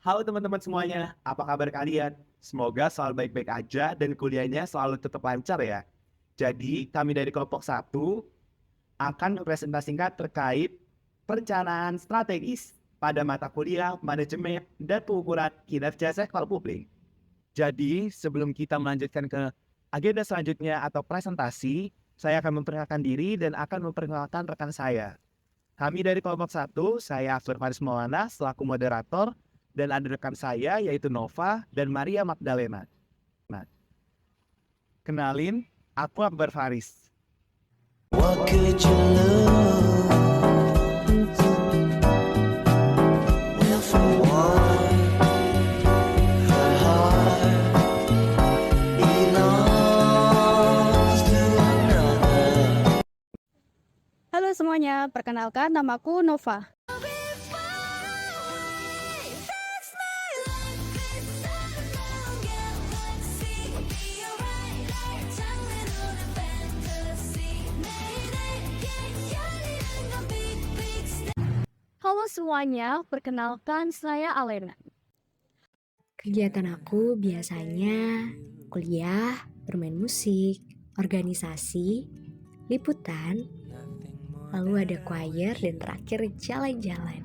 Halo teman-teman semuanya, apa kabar kalian? Semoga selalu baik-baik aja dan kuliahnya selalu tetap lancar ya. Jadi, kami dari kelompok satu akan mempresentasikan terkait perencanaan strategis pada mata kuliah manajemen dan pengukuran kinerja sektor publik. Jadi, sebelum kita melanjutkan ke agenda selanjutnya atau presentasi, saya akan memperkenalkan diri dan akan memperkenalkan rekan saya. Kami dari kelompok satu, saya Akbar Faris Maulana selaku moderator, dan ada rekan saya yaitu Nova dan Maria Magdalena. Nah, kenalin, aku Akbar Faris. What could you lose? Well, for one, her heart belongs to another. Halo semuanya, perkenalkan namaku Nova. Halo semuanya, perkenalkan saya Alena. Kegiatan aku biasanya kuliah, bermain musik, organisasi, liputan, lalu ada choir, dan terakhir jalan-jalan.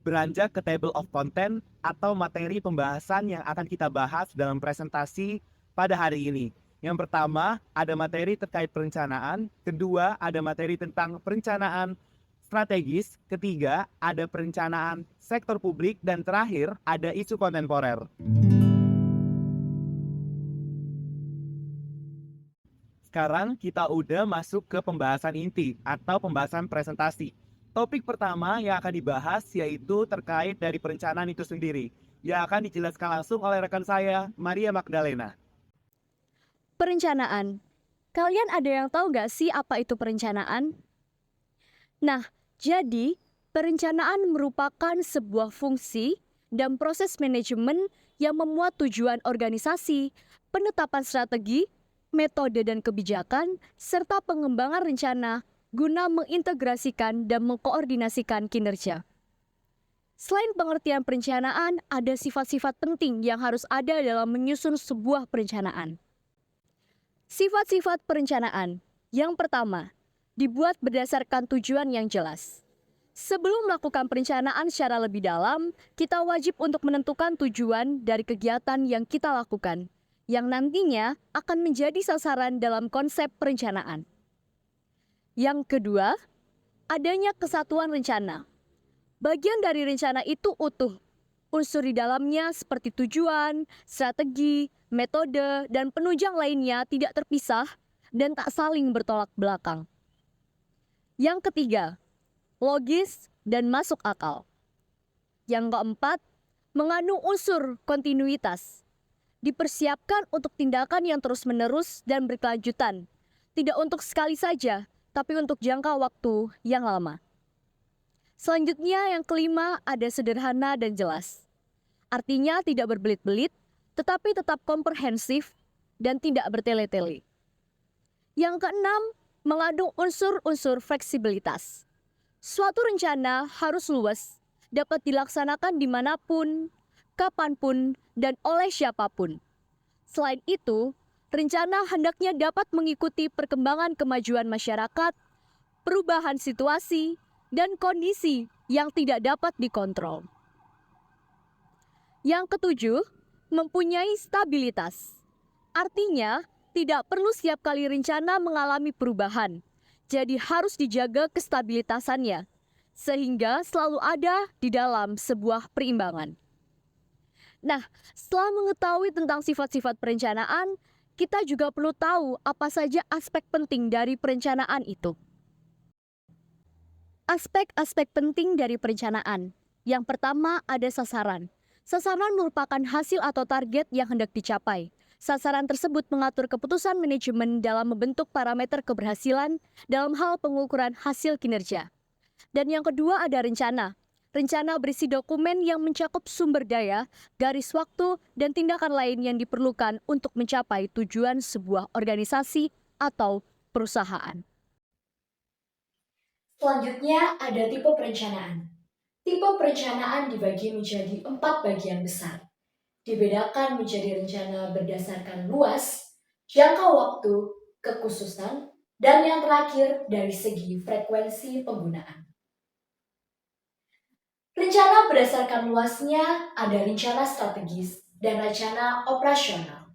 Beranjak ke table of content atau materi pembahasan yang akan kita bahas dalam presentasi pada hari ini. Yang pertama, ada materi terkait perencanaan. Kedua, ada materi tentang perencanaan strategis. Ketiga, ada perencanaan sektor publik. Dan terakhir, ada isu kontemporer. Sekarang kita udah masuk ke pembahasan inti atau pembahasan presentasi. Topik pertama yang akan dibahas yaitu terkait dari perencanaan itu sendiri, yang akan dijelaskan langsung oleh rekan saya, Maria Magdalena. Perencanaan. Kalian ada yang tahu gak sih apa itu perencanaan? Nah, jadi perencanaan merupakan sebuah fungsi dan proses manajemen yang memuat tujuan organisasi, penetapan strategi, metode dan kebijakan, serta pengembangan rencana guna mengintegrasikan dan mengkoordinasikan kinerja. Selain pengertian perencanaan, ada sifat-sifat penting yang harus ada dalam menyusun sebuah perencanaan. Sifat-sifat perencanaan. Yang pertama, dibuat berdasarkan tujuan yang jelas. Sebelum melakukan perencanaan secara lebih dalam, kita wajib untuk menentukan tujuan dari kegiatan yang kita lakukan, yang nantinya akan menjadi sasaran dalam konsep perencanaan. Yang kedua, adanya kesatuan rencana. Bagian dari rencana itu utuh. Unsur di dalamnya seperti tujuan, strategi, metode, dan penunjang lainnya tidak terpisah dan tak saling bertolak belakang. Yang ketiga, logis dan masuk akal. Yang keempat, mengandung unsur kontinuitas. Dipersiapkan untuk tindakan yang terus-menerus dan berkelanjutan. Tidak untuk sekali saja, tapi untuk jangka waktu yang lama. Selanjutnya yang kelima ada sederhana dan jelas. Artinya tidak berbelit-belit, tetapi tetap komprehensif dan tidak bertele-tele. Yang keenam, mengandung unsur-unsur fleksibilitas. Suatu rencana harus luas, dapat dilaksanakan dimanapun, kapanpun, dan oleh siapapun. Selain itu, rencana hendaknya dapat mengikuti perkembangan kemajuan masyarakat, perubahan situasi, dan kondisi yang tidak dapat dikontrol. Yang ketujuh, mempunyai stabilitas. Artinya, tidak perlu setiap kali rencana mengalami perubahan, jadi harus dijaga kestabilitasannya, sehingga selalu ada di dalam sebuah perimbangan. Nah, setelah mengetahui tentang sifat-sifat perencanaan, kita juga perlu tahu apa saja aspek penting dari perencanaan itu. Aspek-aspek penting dari perencanaan. Yang pertama ada sasaran. Sasaran merupakan hasil atau target yang hendak dicapai. Sasaran tersebut mengatur keputusan manajemen dalam membentuk parameter keberhasilan dalam hal pengukuran hasil kinerja. Dan yang kedua ada rencana. Rencana berisi dokumen yang mencakup sumber daya, garis waktu, dan tindakan lain yang diperlukan untuk mencapai tujuan sebuah organisasi atau perusahaan. Selanjutnya ada tipe perencanaan. Tipe perencanaan dibagi menjadi 4 bagian besar. Dibedakan menjadi rencana berdasarkan luas, jangka waktu, kekhususan, dan yang terakhir dari segi frekuensi penggunaan. Rencana berdasarkan luasnya ada rencana strategis dan rencana operasional.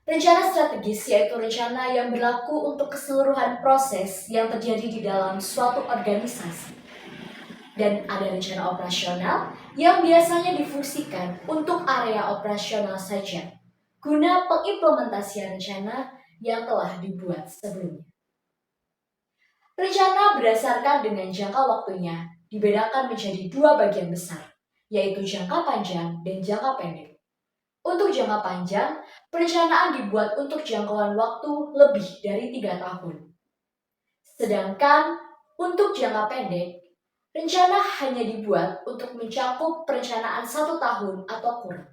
Rencana strategis yaitu rencana yang berlaku untuk keseluruhan proses yang terjadi di dalam suatu organisasi. Dan ada rencana operasional yang biasanya difungsikan untuk area operasional saja, guna pengimplementasian rencana yang telah dibuat sebelumnya. Rencana berdasarkan dengan jangka waktunya dibedakan menjadi 2 bagian besar, yaitu jangka panjang dan jangka pendek. Untuk jangka panjang, perencanaan dibuat untuk jangkauan waktu lebih dari 3 tahun. Sedangkan untuk jangka pendek, rencana hanya dibuat untuk mencakup perencanaan 1 tahun atau kurang.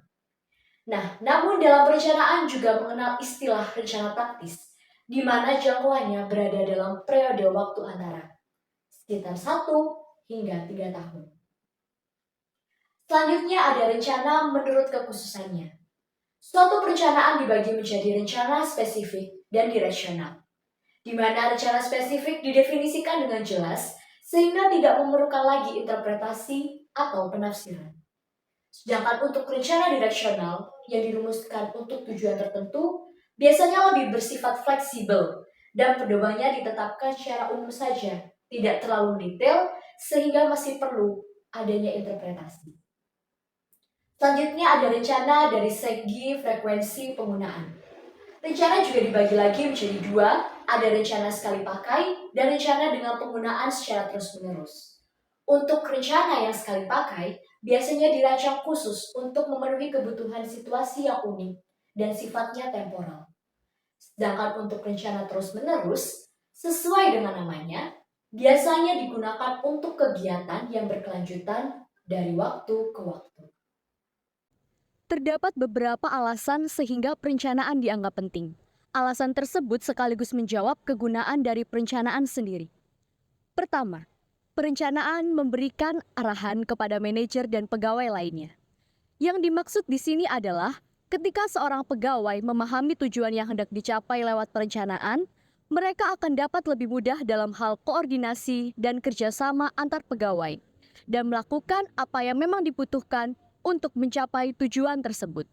Nah, namun dalam perencanaan juga mengenal istilah rencana taktis, di mana jangkauannya berada dalam periode waktu antara sekitar 1 hingga 3 tahun. Selanjutnya ada rencana menurut kekhususannya. Suatu perencanaan dibagi menjadi rencana spesifik dan direksional, di mana rencana spesifik didefinisikan dengan jelas sehingga tidak memerlukan lagi interpretasi atau penafsiran. Sedangkan untuk rencana direksional yang dirumuskan untuk tujuan tertentu biasanya lebih bersifat fleksibel dan pedomannya ditetapkan secara umum saja, tidak terlalu detail sehingga masih perlu adanya interpretasi. Selanjutnya ada rencana dari segi frekuensi penggunaan. Rencana juga dibagi lagi menjadi 2, ada rencana sekali pakai dan rencana dengan penggunaan secara terus-menerus. Untuk rencana yang sekali pakai, biasanya dirancang khusus untuk memenuhi kebutuhan situasi yang unik dan sifatnya temporal. Sedangkan untuk rencana terus-menerus, sesuai dengan namanya, biasanya digunakan untuk kegiatan yang berkelanjutan dari waktu ke waktu. Terdapat beberapa alasan sehingga perencanaan dianggap penting. Alasan tersebut sekaligus menjawab kegunaan dari perencanaan sendiri. Pertama, perencanaan memberikan arahan kepada manajer dan pegawai lainnya. Yang dimaksud di sini adalah ketika seorang pegawai memahami tujuan yang hendak dicapai lewat perencanaan, mereka akan dapat lebih mudah dalam hal koordinasi dan kerjasama antar pegawai dan melakukan apa yang memang dibutuhkan untuk mencapai tujuan tersebut.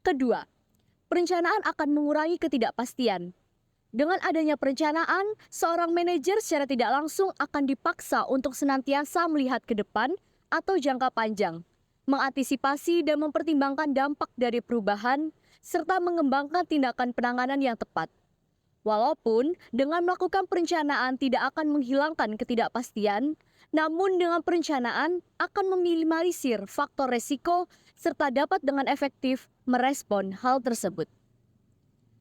Kedua, perencanaan akan mengurangi ketidakpastian. Dengan adanya perencanaan, seorang manajer secara tidak langsung akan dipaksa untuk senantiasa melihat ke depan atau jangka panjang, mengantisipasi dan mempertimbangkan dampak dari perubahan, serta mengembangkan tindakan penanganan yang tepat. Walaupun dengan melakukan perencanaan tidak akan menghilangkan ketidakpastian, namun dengan perencanaan akan meminimalisir faktor resiko serta dapat dengan efektif merespon hal tersebut.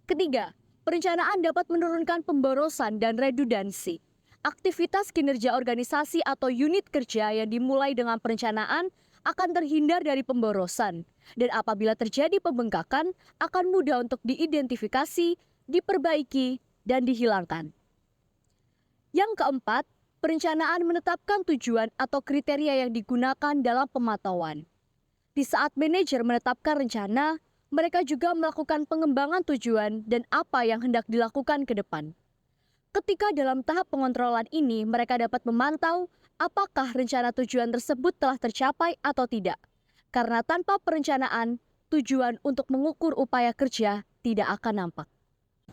Ketiga, perencanaan dapat menurunkan pemborosan dan redundansi. Aktivitas kinerja organisasi atau unit kerja yang dimulai dengan perencanaan akan terhindar dari pemborosan, dan apabila terjadi pembengkakan akan mudah untuk diidentifikasi, diperbaiki, dan dihilangkan. Yang keempat, perencanaan menetapkan tujuan atau kriteria yang digunakan dalam pemantauan. Di saat manajer menetapkan rencana, mereka juga melakukan pengembangan tujuan dan apa yang hendak dilakukan ke depan. Ketika dalam tahap pengontrolan ini, mereka dapat memantau apakah rencana tujuan tersebut telah tercapai atau tidak. Karena tanpa perencanaan, tujuan untuk mengukur upaya kerja tidak akan nampak.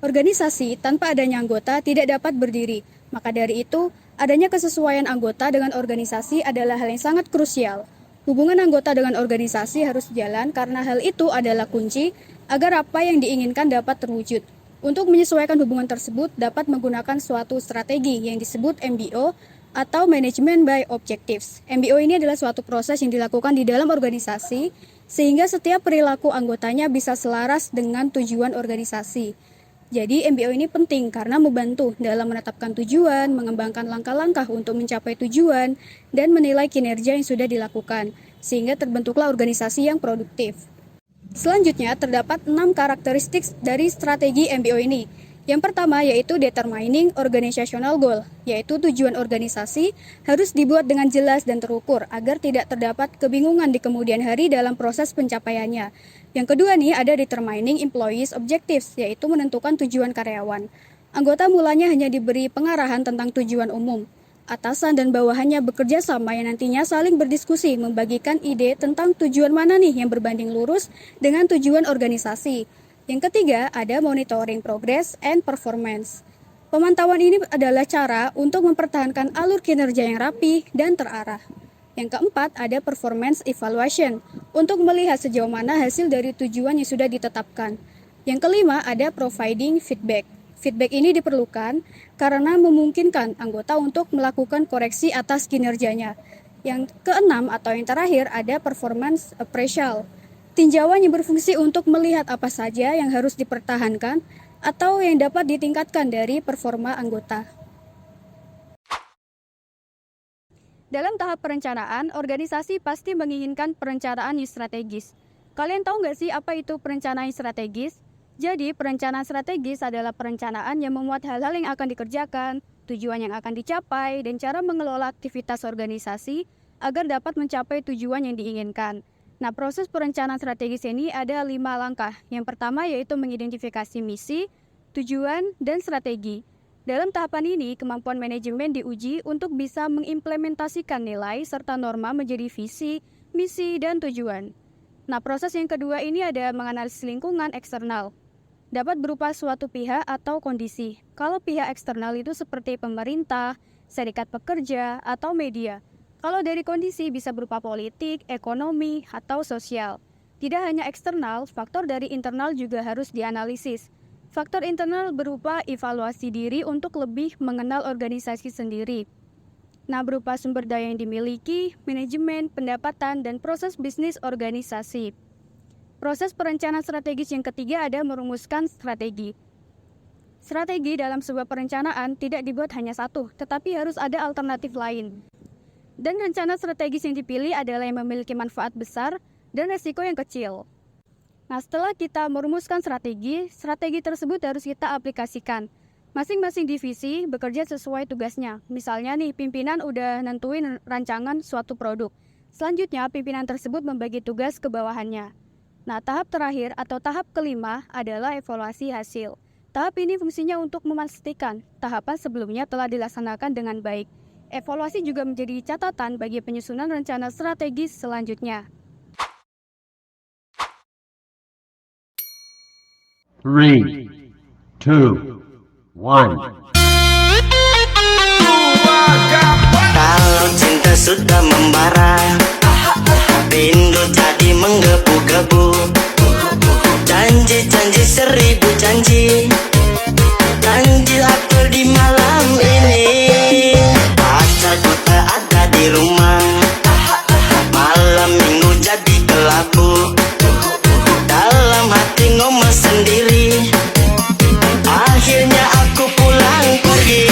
Organisasi tanpa adanya anggota tidak dapat berdiri. Maka dari itu, adanya kesesuaian anggota dengan organisasi adalah hal yang sangat krusial. Hubungan anggota dengan organisasi harus jalan karena hal itu adalah kunci agar apa yang diinginkan dapat terwujud. Untuk menyesuaikan hubungan tersebut dapat menggunakan suatu strategi yang disebut MBO atau Management by Objectives. MBO ini adalah suatu proses yang dilakukan di dalam organisasi sehingga setiap perilaku anggotanya bisa selaras dengan tujuan organisasi. Jadi MBO ini penting karena membantu dalam menetapkan tujuan, mengembangkan langkah-langkah untuk mencapai tujuan, dan menilai kinerja yang sudah dilakukan, sehingga terbentuklah organisasi yang produktif. Selanjutnya, terdapat 6 karakteristik dari strategi MBO ini. Yang pertama yaitu determining organizational goal, yaitu tujuan organisasi harus dibuat dengan jelas dan terukur agar tidak terdapat kebingungan di kemudian hari dalam proses pencapaiannya. Yang kedua nih ada determining employees objectives, yaitu menentukan tujuan karyawan. Anggota mulanya hanya diberi pengarahan tentang tujuan umum. Atasan dan bawahannya bekerja sama yang nantinya saling berdiskusi membagikan ide tentang tujuan mana nih yang berbanding lurus dengan tujuan organisasi. Yang ketiga, ada monitoring progress and performance. Pemantauan ini adalah cara untuk mempertahankan alur kinerja yang rapi dan terarah. Yang keempat, ada performance evaluation, untuk melihat sejauh mana hasil dari tujuan yang sudah ditetapkan. Yang kelima, ada providing feedback. Feedback ini diperlukan karena memungkinkan anggota untuk melakukan koreksi atas kinerjanya. Yang keenam atau yang terakhir, ada performance appraisal. Tinjauan yang berfungsi untuk melihat apa saja yang harus dipertahankan atau yang dapat ditingkatkan dari performa anggota. Dalam tahap perencanaan, organisasi pasti menginginkan perencanaan yang strategis. Kalian tahu nggak sih apa itu perencanaan yang strategis? Jadi, perencanaan strategis adalah perencanaan yang memuat hal-hal yang akan dikerjakan, tujuan yang akan dicapai, dan cara mengelola aktivitas organisasi agar dapat mencapai tujuan yang diinginkan. Nah, proses perencanaan strategis ini ada 5 langkah. Yang pertama yaitu mengidentifikasi misi, tujuan, dan strategi. Dalam tahapan ini, kemampuan manajemen diuji untuk bisa mengimplementasikan nilai serta norma menjadi visi, misi, dan tujuan. Nah, proses yang kedua ini ada menganalisis lingkungan eksternal. Dapat berupa suatu pihak atau kondisi. Kalau pihak eksternal itu seperti pemerintah, serikat pekerja, atau media. Kalau dari kondisi bisa berupa politik, ekonomi, atau sosial. Tidak hanya eksternal, faktor dari internal juga harus dianalisis. Faktor internal berupa evaluasi diri untuk lebih mengenal organisasi sendiri. Nah, berupa sumber daya yang dimiliki, manajemen, pendapatan, dan proses bisnis organisasi. Proses perencanaan strategis yang ketiga ada merumuskan strategi. Strategi dalam sebuah perencanaan tidak dibuat hanya satu, tetapi harus ada alternatif lain. Dan rencana strategis yang dipilih adalah yang memiliki manfaat besar dan resiko yang kecil. Nah, setelah kita merumuskan strategi tersebut harus kita aplikasikan. Masing-masing divisi bekerja sesuai tugasnya. Misalnya nih, pimpinan udah nentuin rancangan suatu produk. Selanjutnya, pimpinan tersebut membagi tugas ke bawahannya. Nah, tahap terakhir atau tahap kelima adalah evaluasi hasil. Tahap ini fungsinya untuk memastikan tahapan sebelumnya telah dilaksanakan dengan baik. Evaluasi juga menjadi catatan bagi penyusunan rencana strategis selanjutnya. 3, 2, 1. Kalau cinta sudah membara, rindu jadi menggebu-gebu. Janji-janji seribu janji, janji atur di malam ini. Pacarku tak ada di rumah, malam minggu jadi kelabu. Dalam hati ngomong sendiri, akhirnya aku pulang pergi.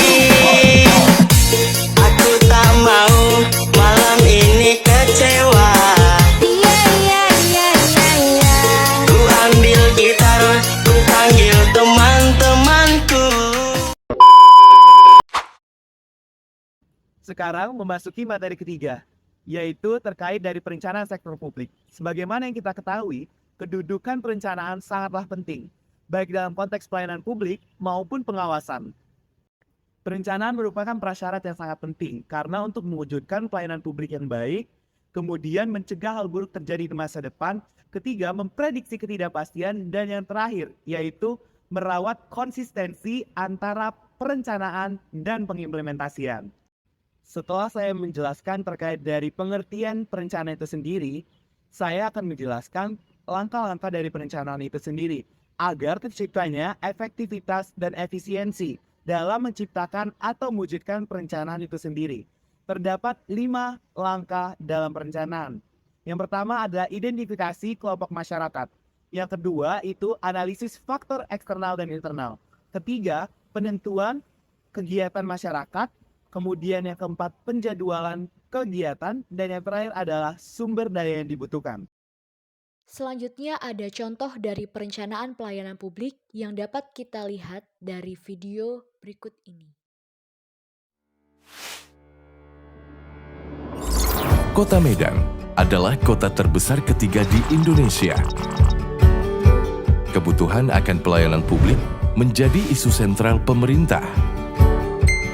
Aku tak mau malam ini kecewa. Ku ambil gitar, ku panggil teman-temanku. Sekarang memasuki materi ketiga, yaitu terkait dari perencanaan sektor publik. Sebagaimana yang kita ketahui, kedudukan perencanaan sangatlah penting, baik dalam konteks pelayanan publik maupun pengawasan. Perencanaan merupakan prasyarat yang sangat penting, karena untuk mewujudkan pelayanan publik yang baik, kemudian mencegah hal buruk terjadi di masa depan, ketiga, memprediksi ketidakpastian, dan yang terakhir, yaitu merawat konsistensi antara perencanaan dan pengimplementasian. Setelah saya menjelaskan terkait dari pengertian perencanaan itu sendiri, saya akan menjelaskan langkah-langkah dari perencanaan itu sendiri agar terciptanya efektivitas dan efisiensi dalam menciptakan atau mewujudkan perencanaan itu sendiri. Terdapat 5 langkah dalam perencanaan. Yang pertama adalah identifikasi kelompok masyarakat. Yang kedua itu analisis faktor eksternal dan internal. Ketiga, penentuan kegiatan masyarakat. Kemudian yang keempat, penjadwalan kegiatan. Dan yang terakhir adalah sumber daya yang dibutuhkan. Selanjutnya ada contoh dari perencanaan pelayanan publik yang dapat kita lihat dari video berikut ini. Kota Medan adalah kota terbesar ketiga di Indonesia. Kebutuhan akan pelayanan publik menjadi isu sentral pemerintah.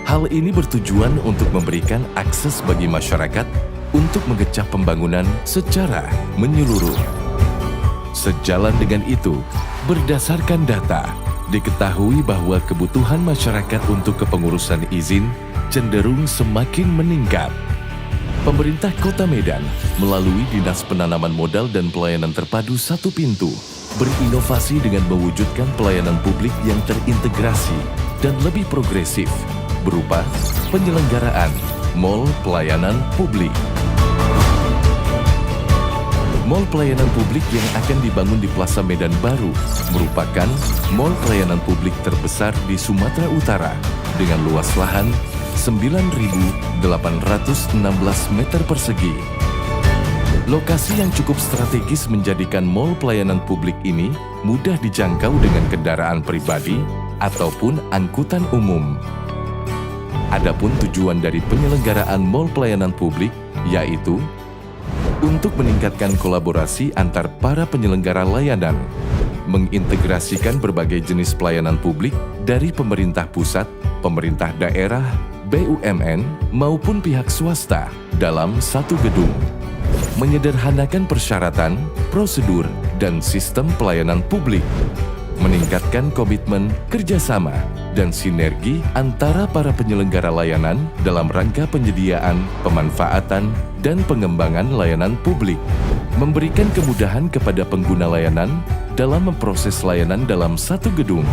Hal ini bertujuan untuk memberikan akses bagi masyarakat untuk mengecah pembangunan secara menyeluruh. Sejalan dengan itu, berdasarkan data, diketahui bahwa kebutuhan masyarakat untuk kepengurusan izin cenderung semakin meningkat. Pemerintah Kota Medan melalui Dinas Penanaman Modal dan Pelayanan Terpadu Satu Pintu berinovasi dengan mewujudkan pelayanan publik yang terintegrasi dan lebih progresif berupa penyelenggaraan Mall Pelayanan Publik. Mall pelayanan publik yang akan dibangun di Plaza Medan Baru merupakan mall pelayanan publik terbesar di Sumatera Utara dengan luas lahan 9.816 meter persegi. Lokasi yang cukup strategis menjadikan mall pelayanan publik ini mudah dijangkau dengan kendaraan pribadi ataupun angkutan umum. Adapun tujuan dari penyelenggaraan mall pelayanan publik yaitu untuk meningkatkan kolaborasi antar para penyelenggara layanan, mengintegrasikan berbagai jenis pelayanan publik dari pemerintah pusat, pemerintah daerah, BUMN, maupun pihak swasta dalam satu gedung, menyederhanakan persyaratan, prosedur, dan sistem pelayanan publik, meningkatkan komitmen, kerjasama, dan sinergi antara para penyelenggara layanan dalam rangka penyediaan, pemanfaatan, dan pengembangan layanan publik, memberikan kemudahan kepada pengguna layanan dalam memproses layanan dalam satu gedung,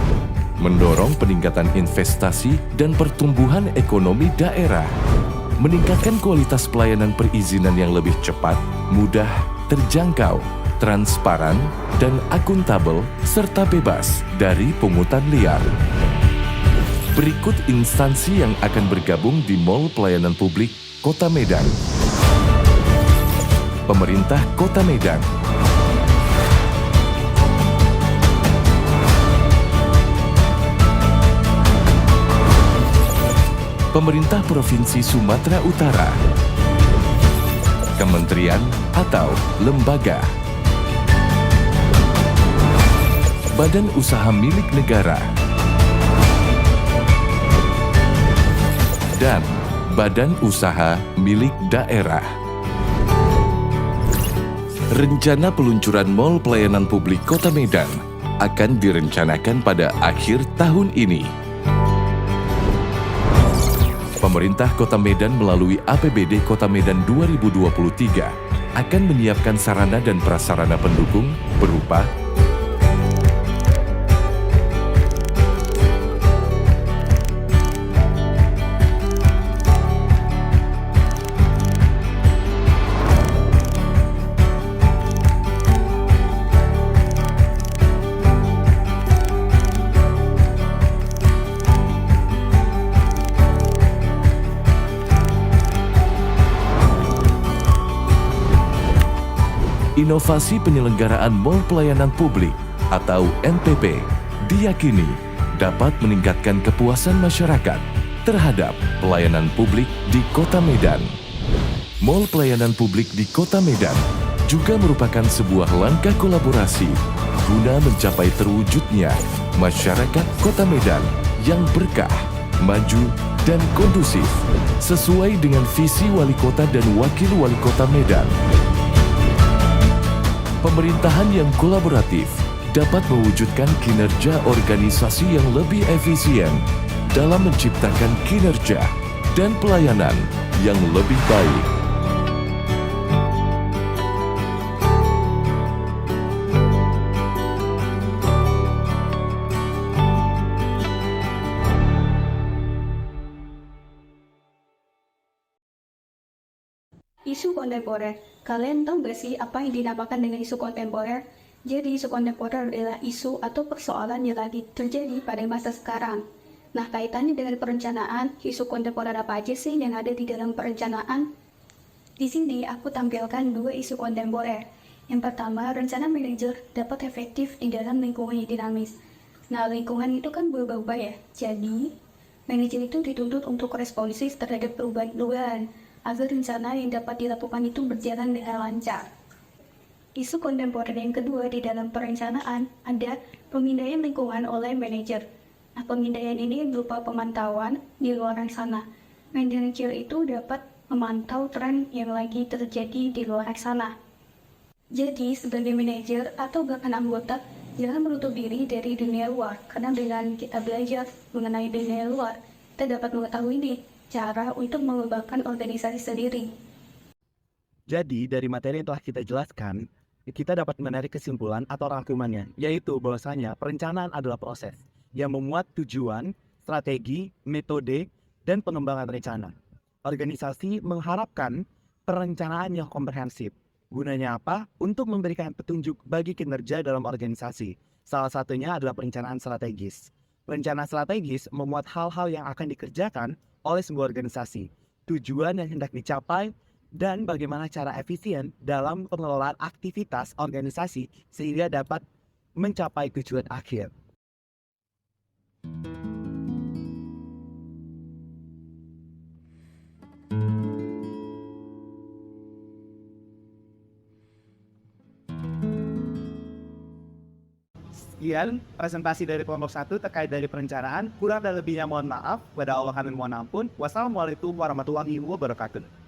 mendorong peningkatan investasi dan pertumbuhan ekonomi daerah, meningkatkan kualitas pelayanan perizinan yang lebih cepat, mudah, terjangkau, transparan, dan akuntabel, serta bebas dari pungutan liar. Berikut instansi yang akan bergabung di Mall Pelayanan Publik Kota Medan. Pemerintah Kota Medan, Pemerintah Provinsi Sumatera Utara, Kementerian atau lembaga, Badan Usaha Milik Negara, dan Badan Usaha Milik Daerah. Rencana peluncuran Mall Pelayanan Publik Kota Medan akan direncanakan pada akhir tahun ini. Pemerintah Kota Medan melalui APBD Kota Medan 2023 akan menyiapkan sarana dan prasarana pendukung berupa inovasi penyelenggaraan Mall Pelayanan Publik atau MPP diyakini dapat meningkatkan kepuasan masyarakat terhadap pelayanan publik di Kota Medan. Mall Pelayanan Publik di Kota Medan juga merupakan sebuah langkah kolaborasi guna mencapai terwujudnya masyarakat Kota Medan yang berkah, maju, dan kondusif sesuai dengan visi Wali Kota dan Wakil Wali Kota Medan. Pemerintahan yang kolaboratif dapat mewujudkan kinerja organisasi yang lebih efisien dalam menciptakan kinerja dan pelayanan yang lebih baik. Isu kontemporer. Kalian tahu gak sih apa yang dinamakan dengan isu kontemporer? Jadi isu kontemporer adalah isu atau persoalan yang lagi terjadi pada masa sekarang. Nah, kaitannya dengan perencanaan, isu kontemporer apa aja sih yang ada di dalam perencanaan? Di sini aku tampilkan dua isu kontemporer. Yang pertama, rencana manajer dapat efektif di dalam lingkungan yang dinamis. Nah, lingkungan itu kan berubah-ubah ya. Jadi, manajer itu dituntut untuk responsif terhadap perubahan-perubahan agar rencana yang dapat dilakukan itu berjalan dengan lancar. Isu kontemporer yang kedua di dalam perencanaan ada pemindaian lingkungan oleh manajer. Nah, pemindaian ini berupa pemantauan di luar sana. Manajer itu dapat memantau tren yang lagi terjadi di luar sana. Jadi, sebagai manajer atau bahkan anggota, jangan menutup diri dari dunia luar. Karena dengan kita belajar mengenai dunia luar, kita dapat mengetahui nih cara untuk mengembangkan organisasi sendiri. Jadi, dari materi yang telah kita jelaskan, kita dapat menarik kesimpulan atau rangkumannya, yaitu bahwasanya perencanaan adalah proses yang memuat tujuan, strategi, metode, dan pengembangan rencana. Organisasi mengharapkan perencanaan yang komprehensif. Gunanya apa? Untuk memberikan petunjuk bagi kinerja dalam organisasi. Salah satunya adalah perencanaan strategis. Perencanaan strategis memuat hal-hal yang akan dikerjakan oleh sebuah organisasi, tujuan yang hendak dicapai, dan bagaimana cara efisien dalam pengelolaan aktivitas organisasi sehingga dapat mencapai tujuan akhir. Sekian presentasi dari kelompok 1 terkait dari perencanaan. Kurang dan lebihnya mohon maaf. Kepada Allah kami mohon ampun. Wassalamualaikum warahmatullahi wabarakatuh.